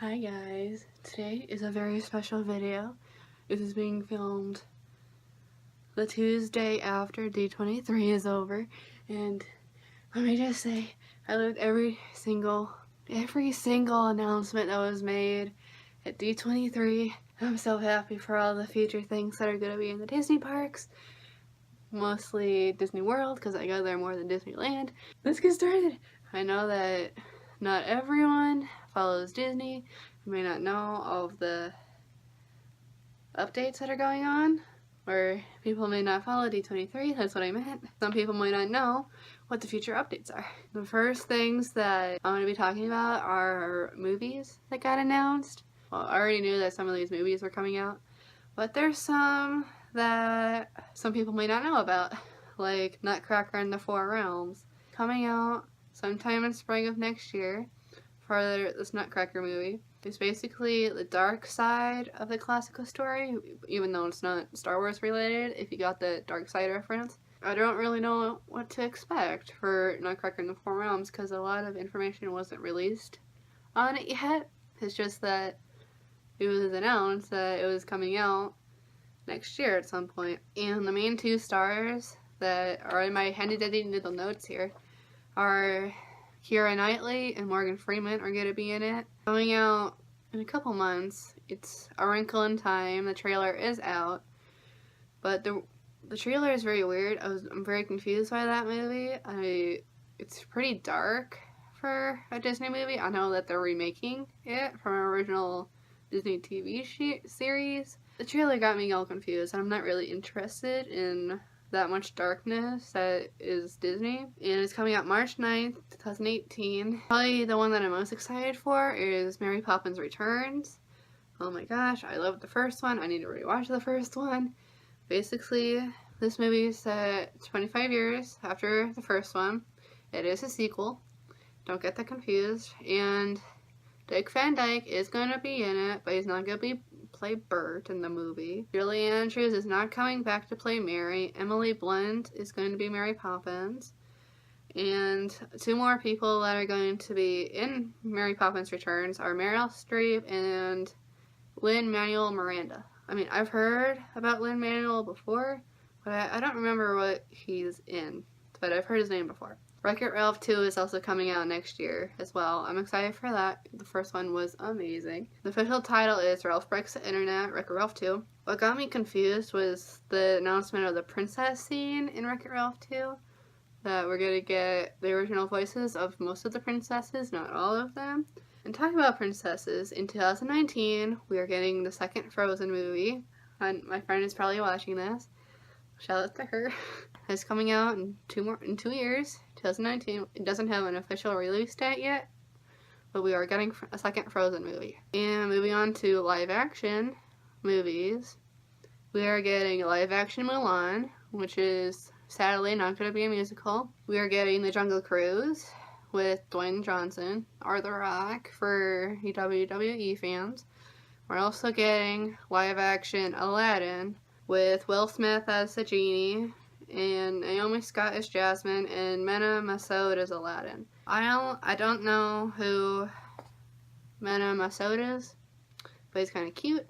Hi guys, today is a very special video. This is being filmed the Tuesday after D23 is over, and let me just say, I loved every single announcement that was made at D23. I'm so happy for all the future things that are going to be in the Disney parks, mostly Disney World because I go there more than Disneyland. Let's get started. I know that not everyone follows Disney. You may not know all of the updates that are going on, or people may not follow D23, that's what I meant. Some people might not know what the future updates are. The first things that I'm going to be talking about are movies that got announced. Well, I already knew that some of these movies were coming out, but there's some that some people may not know about, like Nutcracker and the Four Realms, coming out sometime in spring of next year for this Nutcracker movie. It's basically the dark side of the classical story, even though it's not Star Wars related, if you got the dark side reference. I don't really know what to expect for Nutcracker and the Four Realms because a lot of information wasn't released on it yet. It's just that it was announced that it was coming out next year at some point. And the main two stars that are in my handy dandy little notes here are Keira Knightley and Morgan Freeman are going to be in it. Coming out in a couple months. It's A Wrinkle in Time. The trailer is out. But the trailer is very weird. I'm very confused by that movie. It's pretty dark for a Disney movie. I know that they're remaking it from an original Disney TV series. The trailer got me all confused. I'm not really interested in that much darkness that is Disney. And it's coming out March 9th, 2018. Probably the one that I'm most excited for is Mary Poppins Returns. Oh my gosh, I loved the first one. I need to rewatch the first one. Basically, this movie is set 25 years after the first one. It is a sequel. Don't get that confused. And Dick Van Dyke is going to be in it, but he's not going to play Bert in the movie. Julie Andrews is not coming back to play Mary. Emily Blunt is going to be Mary Poppins. And two more people that are going to be in Mary Poppins Returns are Meryl Streep and Lin-Manuel Miranda. I mean, I've heard about Lin-Manuel before, but I don't remember what he's in. But I've heard his name before. Wreck-It Ralph 2 is also coming out next year as well. I'm excited for that. The first one was amazing. The official title is Ralph Breaks the Internet, Wreck-It Ralph 2. What got me confused was the announcement of the princess scene in Wreck-It Ralph 2. That we're going to get the original voices of most of the princesses, not all of them. And talking about princesses, in 2019, we are getting the second Frozen movie. And my friend is probably watching this. Shout out to her. It's coming out in 2 years, 2019. It doesn't have an official release date yet, but we are getting a second Frozen movie. And moving on to live action movies, we are getting live action Mulan, which is sadly not going to be a musical. We are getting The Jungle Cruise with Dwayne Johnson, or The Rock for WWE fans. We're also getting live action Aladdin with Will Smith as the genie, and Naomi Scott as Jasmine, and Mena Massoud as Aladdin. I don't know who Mena Massoud is, but he's kind of cute.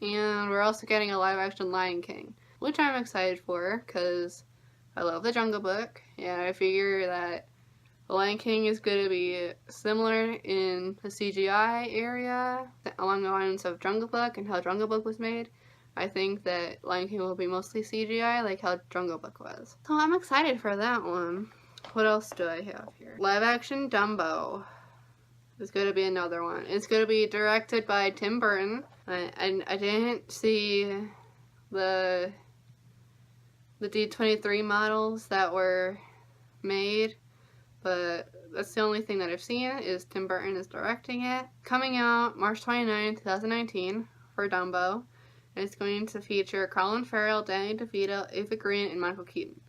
And we're also getting a live action Lion King, which I'm excited for because I love the Jungle Book, and I figure that the Lion King is going to be similar in the CGI area along the lines of Jungle Book and how Jungle Book was made. I think that Lion King will be mostly CGI, like how Jungle Book was. So I'm excited for that one. What else do I have here? Live action Dumbo is going to be another one. It's going to be directed by Tim Burton. I didn't see the D23 models that were made, but that's the only thing that I've seen is Tim Burton is directing it. Coming out March 29, 2019 for Dumbo. It's going to feature Colin Farrell, Danny DeVito, Ava Green, and Michael Keaton.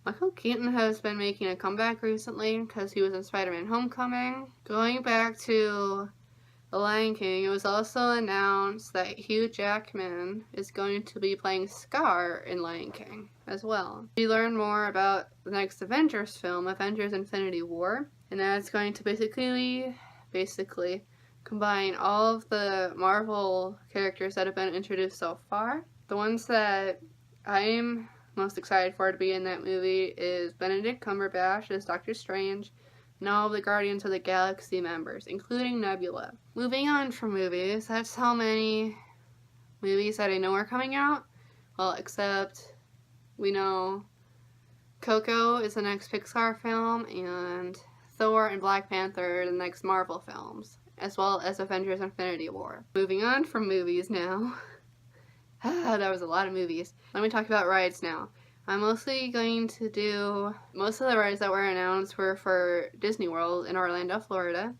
Michael Keaton has been making a comeback recently because he was in Spider-Man Homecoming. Going back to The Lion King, it was also announced that Hugh Jackman is going to be playing Scar in Lion King as well. We learn more about the next Avengers film, Avengers Infinity War, and that's going to basically combine all of the Marvel characters that have been introduced so far. The ones that I'm most excited for to be in that movie is Benedict Cumberbatch as Doctor Strange, and all of the Guardians of the Galaxy members, including Nebula. Moving on from movies, that's how many movies that I know are coming out. Well, except we know Coco is the next Pixar film, and Thor and Black Panther are the next Marvel films, as well as Avengers Infinity War. Moving on from movies now. That was a lot of movies. Let me talk about rides now. I'm mostly going to do, most of the rides that were announced were for Disney World in Orlando, Florida.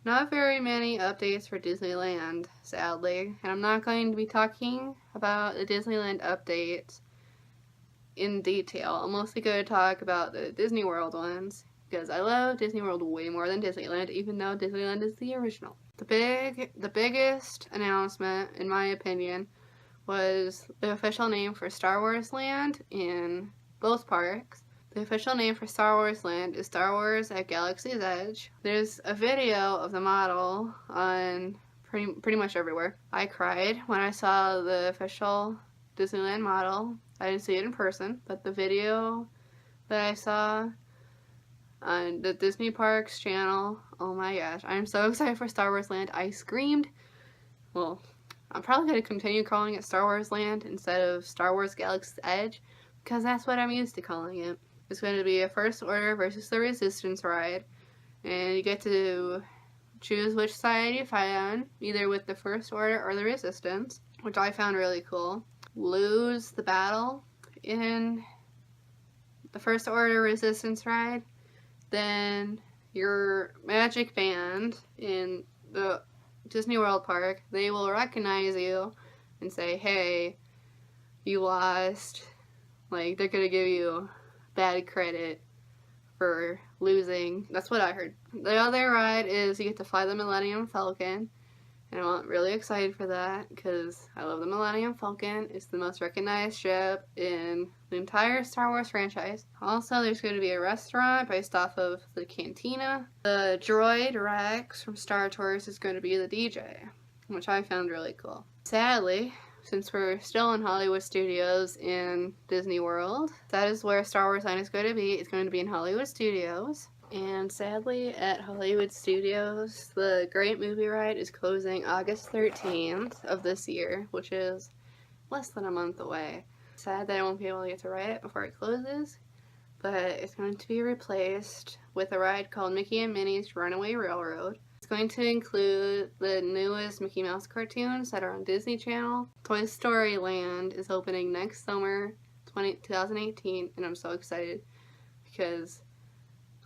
Not very many updates for Disneyland, sadly. And I'm not going to be talking about the Disneyland updates in detail. I'm mostly going to talk about the Disney World ones, because I love Disney World way more than Disneyland, even though Disneyland is the original. The biggest announcement, in my opinion, was the official name for Star Wars Land in both parks. The official name for Star Wars Land is Star Wars at Galaxy's Edge. There's a video of the model on pretty much everywhere. I cried when I saw the official Disneyland model. I didn't see it in person, but the video that I saw on the Disney Parks channel, oh my gosh, I'm so excited for Star Wars Land. I screamed. Well, I'm probably going to continue calling it Star Wars Land instead of Star Wars Galaxy's Edge, because that's what I'm used to calling it. It's going to be a First Order versus the Resistance ride, and you get to choose which side you fight on, either with the First Order or the Resistance, which I found really cool. Lose the battle in the First Order Resistance ride, then your magic band in the Disney World Park, they will recognize you and say, hey, you lost. Like, they're gonna give you bad credit for losing. That's what I heard. The other ride is you get to fly the Millennium Falcon, and I'm really excited for that because I love the Millennium Falcon. It's the most recognized ship in the entire Star Wars franchise. Also, there's going to be a restaurant based off of the Cantina. The droid Rex from Star Tours is going to be the DJ, which I found really cool. Sadly, since we're still in Hollywood Studios in Disney World, that is where Star Wars Land is going to be. It's going to be in Hollywood Studios. And sadly, at Hollywood Studios, the Great Movie Ride is closing August 13th of this year, which is less than a month away. Sad that I won't be able to get to ride it before it closes, but it's going to be replaced with a ride called Mickey and Minnie's Runaway Railroad. It's going to include the newest Mickey Mouse cartoons that are on Disney Channel. Toy Story Land is opening next summer, 2018, and I'm so excited because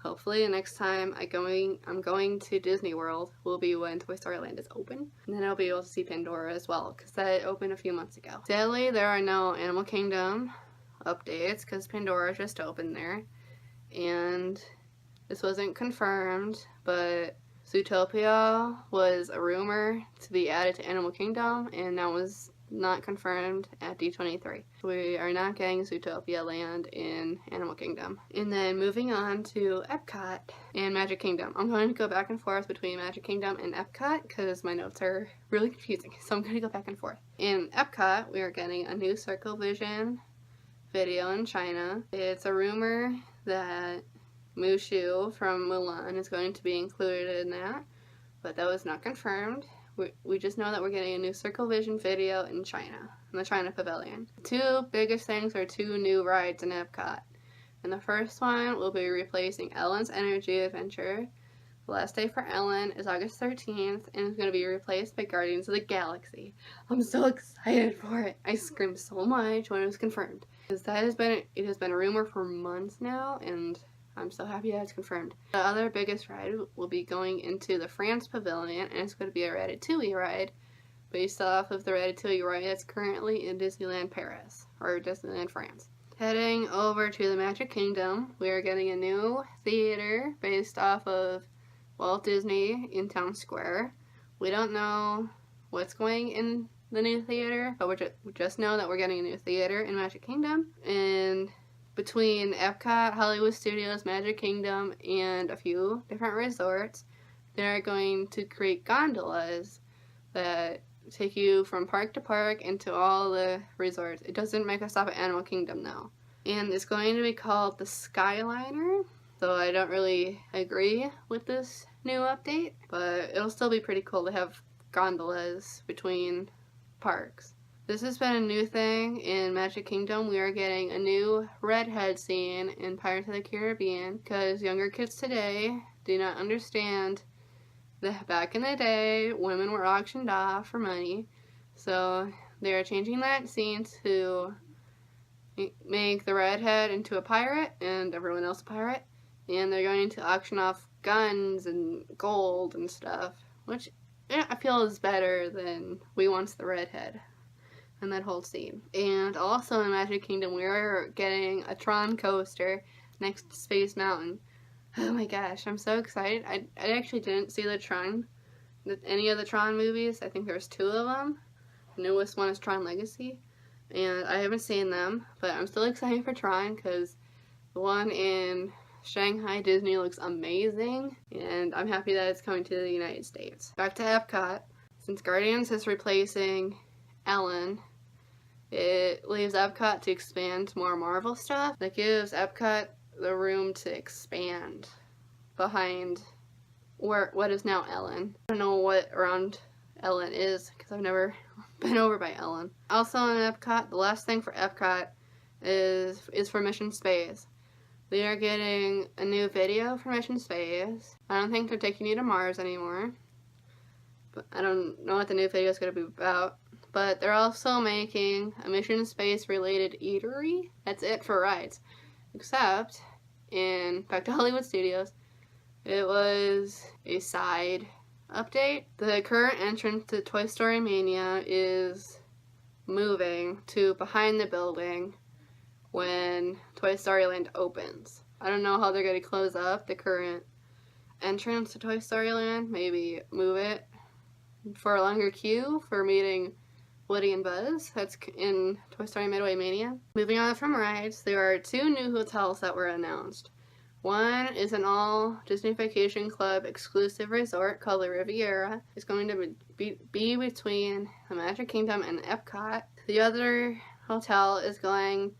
hopefully the next time I'm going to Disney World will be when Toy Story Land is open. And then I'll be able to see Pandora as well, because that opened a few months ago. Sadly, there are no Animal Kingdom updates, because Pandora just opened there. And this wasn't confirmed, but Zootopia was a rumor to be added to Animal Kingdom, and that was not confirmed at D23. We are not getting Zootopia Land in Animal Kingdom. And then moving on to Epcot and Magic Kingdom. I'm going to go back and forth between Magic Kingdom and Epcot because my notes are really confusing, so I'm going to go back and forth. In Epcot, we are getting a new Circle Vision video in China. It's a rumor that Mushu from Mulan is going to be included in that, but that was not confirmed. We just know that we're getting a new Circle Vision video in China, in the China Pavilion. The two biggest things are two new rides in Epcot. And the first one will be replacing Ellen's Energy Adventure. The last day for Ellen is August 13th, and it's going to be replaced by Guardians of the Galaxy. I'm so excited for it. I screamed so much when it was confirmed. Because it has been a rumor for months now, and I'm so happy that it's confirmed. The other biggest ride will be going into the France Pavilion, and it's going to be a Ratatouille ride based off of the Ratatouille ride that's currently in Disneyland Paris, or Disneyland France. Heading over to the Magic Kingdom, we are getting a new theater based off of Walt Disney in Town Square. We don't know what's going in the new theater, but we just know that we're getting a new theater in Magic Kingdom. And between Epcot, Hollywood Studios, Magic Kingdom, and a few different resorts, they're going to create gondolas that take you from park to park into all the resorts. It doesn't make a stop at Animal Kingdom now. And it's going to be called the Skyliner, though I don't really agree with this new update, but it'll still be pretty cool to have gondolas between parks. This has been a new thing in Magic Kingdom. We are getting a new redhead scene in Pirates of the Caribbean because younger kids today do not understand that back in the day, women were auctioned off for money. So they are changing that scene to make the redhead into a pirate and everyone else a pirate. And they're going to auction off guns and gold and stuff, which I feel is better than We Once the Redhead and that whole scene. And also in Magic Kingdom, we are getting a Tron coaster next to Space Mountain. Oh my gosh, I'm so excited. I actually didn't see any of the Tron movies. I think there's 2 of them. The newest one is Tron Legacy, and I haven't seen them, but I'm still excited for Tron because the one in Shanghai Disney looks amazing, and I'm happy that it's coming to the United States. Back to Epcot. Since Guardians is replacing Ellen, it leaves Epcot to expand more Marvel stuff. That gives Epcot the room to expand behind what is now Ellen. I don't know what around Ellen is because I've never been over by Ellen. Also in Epcot, the last thing for Epcot is for Mission Space. They are getting a new video for Mission Space. I don't think they're taking you to Mars anymore. But I don't know what the new video is going to be about. But they're also making a Mission Space related eatery. That's it for rides. Except in Back to Hollywood Studios, it was a side update. The current entrance to Toy Story Mania is moving to behind the building when Toy Story Land opens. I don't know how they're going to close up the current entrance to Toy Story Land. Maybe move it for a longer queue for meeting Woody and Buzz. That's in Toy Story Midway Mania. Moving on from rides, there are 2 new hotels that were announced. One is an all Disney Vacation Club exclusive resort called the Riviera. It's going to be between the Magic Kingdom and Epcot. The other hotel is going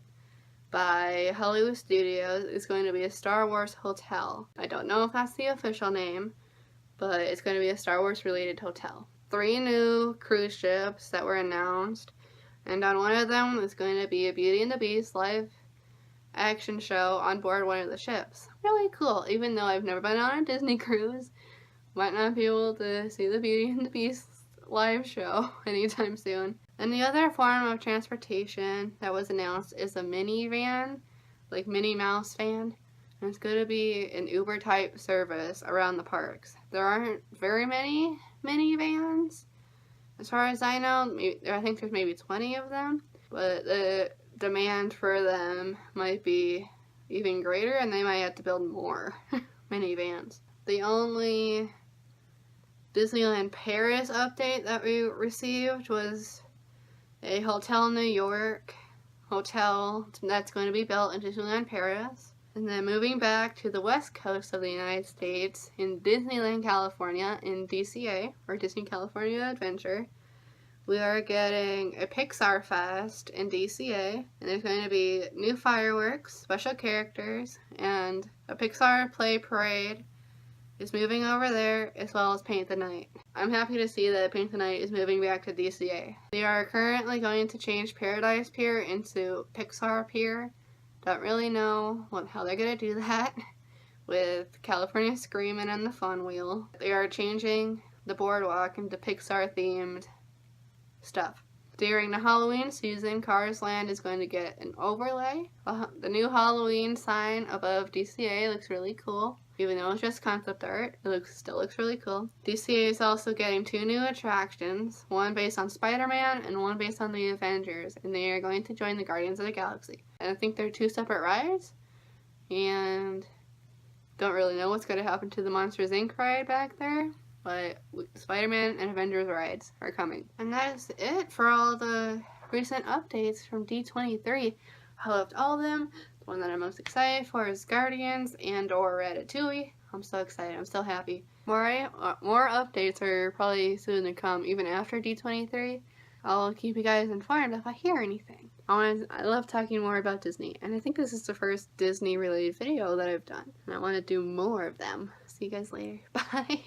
by Hollywood Studios. It's going to be a Star Wars hotel. I don't know if that's the official name, but it's going to be a Star Wars related hotel. 3 new cruise ships that were announced, and on one of them is going to be a Beauty and the Beast live action show on board one of the ships. Really cool, even though I've never been on a Disney cruise. Might not be able to see the Beauty and the Beast live show anytime soon. And the other form of transportation that was announced is a minivan, like Minnie Mouse van. And it's going to be an Uber type service around the parks. There aren't very many minivans, as far as I know. I think there's maybe 20 of them, but the demand for them might be even greater and they might have to build more minivans. The only Disneyland Paris update that we received was a Hotel New York hotel that's going to be built in Disneyland Paris. And then moving back to the west coast of the United States, in Disneyland California, in DCA, or Disney California Adventure, we are getting a Pixar Fest in DCA, and there's going to be new fireworks, special characters, and a Pixar Play Parade is moving over there, as well as Paint the Night. I'm happy to see that Paint the Night is moving back to DCA. They are currently going to change Paradise Pier into Pixar Pier. Don't really know how they're going to do that with California Screamin' and the Fun Wheel. They are changing the boardwalk into Pixar-themed stuff. During the Halloween season, Cars Land is going to get an overlay. The new Halloween sign above DCA looks really cool. Even though it's just concept art, it still looks really cool. DCA is also getting 2 new attractions, one based on Spider-Man and one based on the Avengers, and they are going to join the Guardians of the Galaxy. And I think they're 2 separate rides, and don't really know what's going to happen to the Monsters Inc. ride back there, but Spider-Man and Avengers rides are coming. And that is it for all the recent updates from D23. I loved all of them. One that I'm most excited for is Guardians and or Ratatouille. I'm so excited. I'm so happy. More updates are probably soon to come, even after D23. I'll keep you guys informed if I hear anything. I love talking more about Disney, and I think this is the first Disney related video that I've done, and I want to do more of them. See you guys later. Bye!